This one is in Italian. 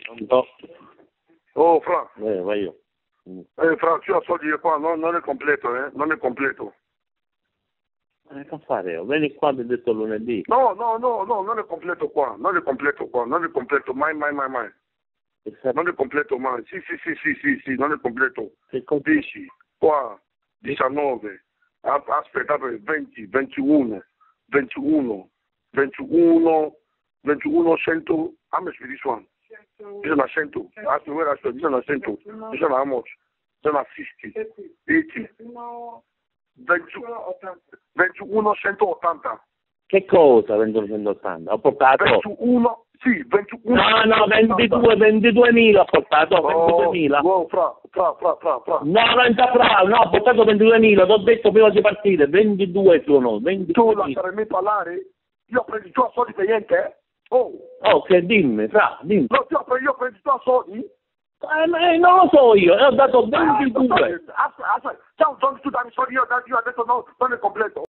Pronto? Oh, Fra. Vai io. Fra, io so dire qua, non è completo, non è completo. Che fare? Vieni qua, ti ho detto lunedì. No, non è completo qua, non è completo, mai. Non è completo mai, sì, non è completo. 10, qua, 19, aspetta, 20, 21, 100, how much for this one? This one 100, aspetta, this one 100, this one how much? This one 60, 80, 21, 180. Che cosa 2180? Ho portato? 21, sì, 21. No, 22.000 ho portato, 22.000. Oh, fra. No, non sta bravo, no, ho portato 22.000, ti ho detto prima di partire, 22 sono, 22.000. Tu lasciami parlare? Io prendi i tuoi soldi per niente, eh? Oh, che dimmi, fra, dimmi. No, io prendi i tuoi soldi? Non lo so io, ho dato 22. Aspetta, ciao, tu dammi soldi, io ho detto no, non è completo.